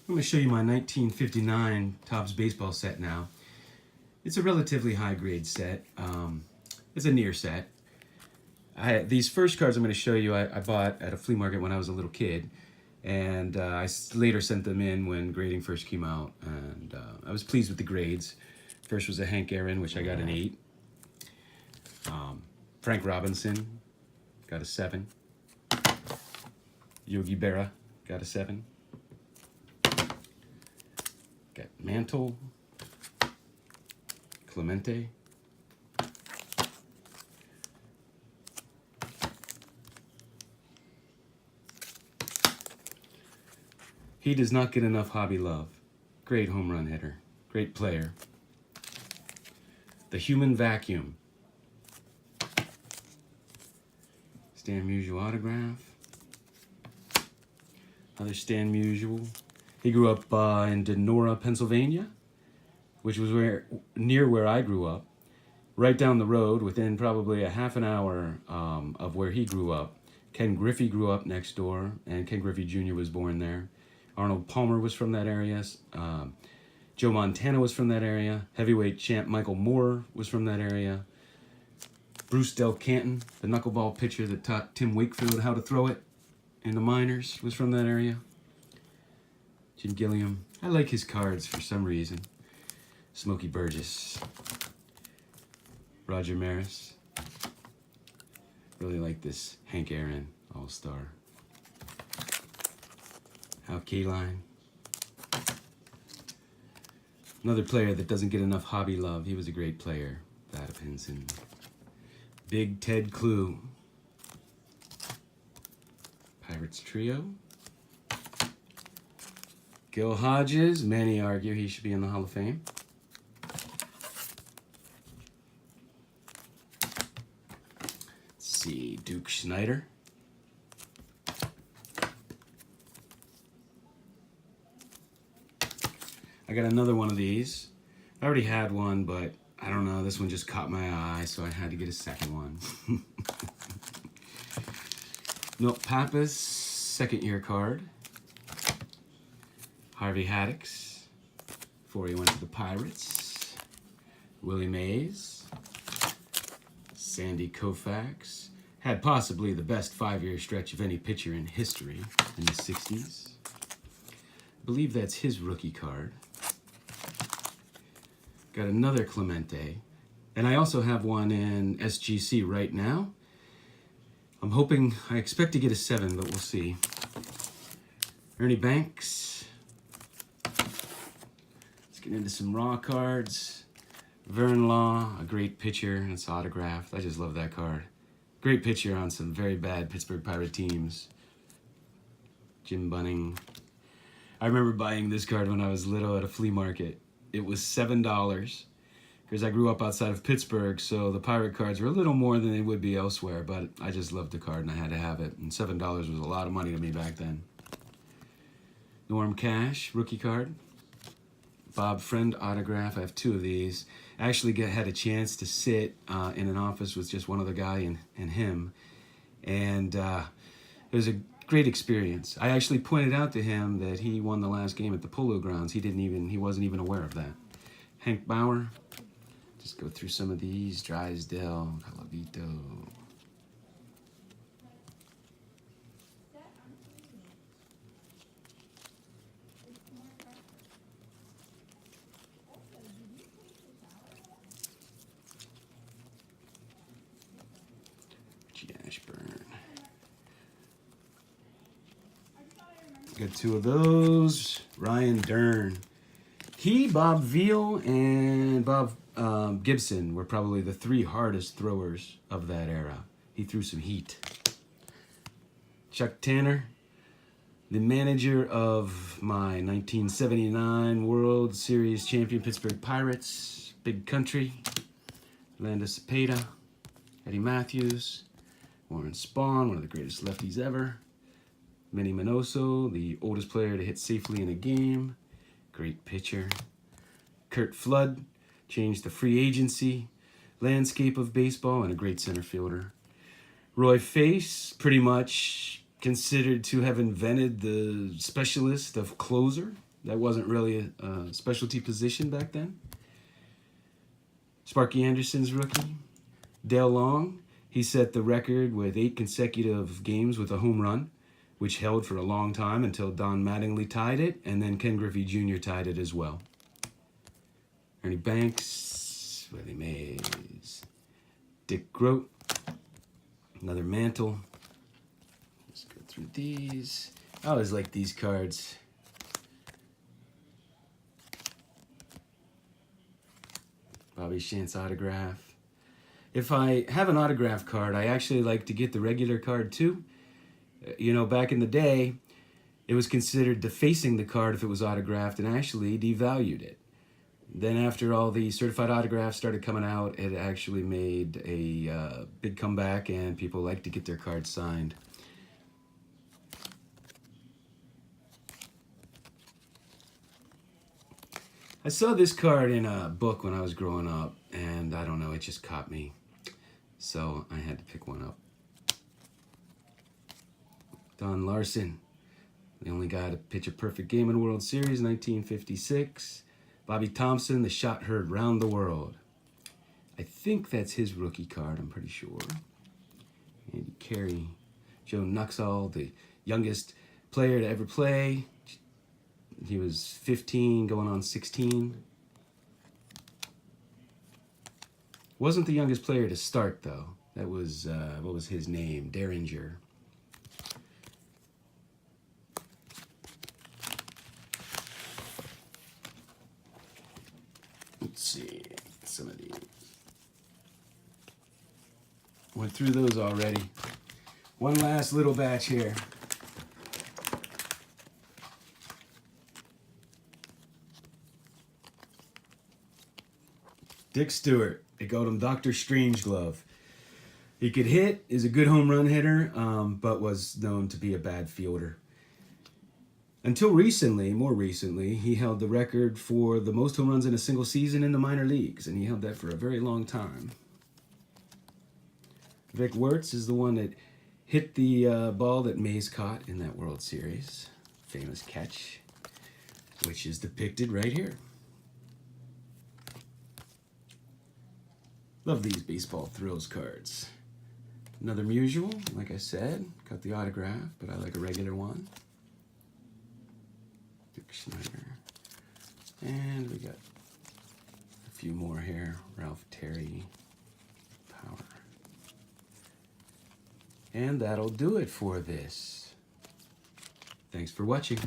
I'm going to show you my 1959 Topps baseball set now. It's a relatively high grade set. It's a near set. These first cards I'm going to show you I bought at a flea market when I was a little kid. And I later sent them in when grading first came out. And I was pleased with the grades. First was a Hank Aaron, which I got an 8. Frank Robinson, got a 7. Yogi Berra, got a 7. Got Mantle, Clemente, he does not get enough hobby love. Great home run hitter, great player. The Human Vacuum, Stan Musial autograph. Another Stan Musial. He grew up in Denora, Pennsylvania, which was near where I grew up. Right down the road, within probably a half an hour of where he grew up. Ken Griffey grew up next door, and Ken Griffey Jr. was born there. Arnold Palmer was from that area. Joe Montana was from that area. Heavyweight champ Michael Moore was from that area. Bruce Del Canton, the knuckleball pitcher that taught Tim Wakefield how to throw it in the minors, was from that area. Jim Gilliam. I like his cards for some reason. Smokey Burgess. Roger Maris. Really like this Hank Aaron All-Star. Hal Kaline. Another player that doesn't get enough hobby love. He was a great player. Thad Pinson. Big Ted Clue. Pirates Trio. Gil Hodges. Many argue he should be in the Hall of Fame. Let's see, Duke Schneider. I got another one of these. I already had one, but I don't know, this one just caught my eye, so I had to get a second one. Milt Pappas, second year card. Harvey Haddix, before he went to the Pirates. Willie Mays. Sandy Koufax. Had possibly the best 5-year stretch of any pitcher in history in the 60s. I believe that's his rookie card. Got another Clemente. And I also have one in SGC right now. I'm hoping, I expect to get a 7, but we'll see. Ernie Banks. Let's get into some raw cards. Vern Law, a great pitcher. It's autographed. I just love that card. Great pitcher on some very bad Pittsburgh Pirate teams. Jim Bunning. I remember buying this card when I was little at a flea market. It was $7 because I grew up outside of Pittsburgh, so the Pirate cards were a little more than they would be elsewhere, but I just loved the card and I had to have it. And $7 was a lot of money to me back then. Norm Cash, rookie card. Bob Friend autograph. I have 2 of these. I actually had a chance to sit in an office with just one other guy and him, and it was a great experience. I actually pointed out to him that he won the last game at the Polo Grounds. He wasn't even aware of that. Hank Bauer. Just go through some of these. Drysdale, Calavito. Ashburn. Got 2 of those. Ryan Dern. Bob Veal, and Bob Gibson were probably the 3 hardest throwers of that era. He threw some heat. Chuck Tanner, the manager of my 1979 World Series champion Pittsburgh Pirates. Big Country. Orlando Cepeda. Eddie Matthews. Warren Spahn, one of the greatest lefties ever. Manny Minoso, the oldest player to hit safely in a game. Great pitcher. Curt Flood, changed the free agency landscape of baseball, and a great center fielder. Roy Face, pretty much considered to have invented the specialist of closer That wasn't really a specialty position back then. Sparky Anderson's rookie. Dale Long, he set the record with 8 consecutive games with a home run, which held for a long time until Don Mattingly tied it, and then Ken Griffey Jr. tied it as well. Ernie Banks, Willie Mays, Dick Groat, another Mantle. Let's go through these. I always like these cards. Bobby Shantz autograph. If I have an autograph card, I actually like to get the regular card too. You know, back in the day, it was considered defacing the card if it was autographed and actually devalued it. Then after all the certified autographs started coming out, it actually made a big comeback and people like to get their cards signed. I saw this card in a book when I was growing up, and I don't know, it just caught me. So I had to pick one up. Don Larson, the only guy to pitch a perfect game in the World Series, 1956. Bobby Thompson, the shot heard round the world. I think that's his rookie card, I'm pretty sure. Andy Carey. Joe Nuxhall, the youngest player to ever play. He was 15, going on 16. Wasn't the youngest player to start, though. That was, what was his name? Derringer. Let's see, some of these. Went through those already. One last little batch here. Dick Stewart, they called him Dr. Strangeglove. He could hit, is a good home run hitter, but was known to be a bad fielder. Until recently, more recently, he held the record for the most home runs in a single season in the minor leagues, and he held that for a very long time. Vic Wertz is the one that hit the ball that Mays caught in that World Series. Famous catch, which is depicted right here. Love these Baseball Thrills cards. Another Musial, like I said, got the autograph, but I like a regular one. Dick Schneider. And we got a few more here. Ralph Terry, Power. And that'll do it for this. Thanks for watching.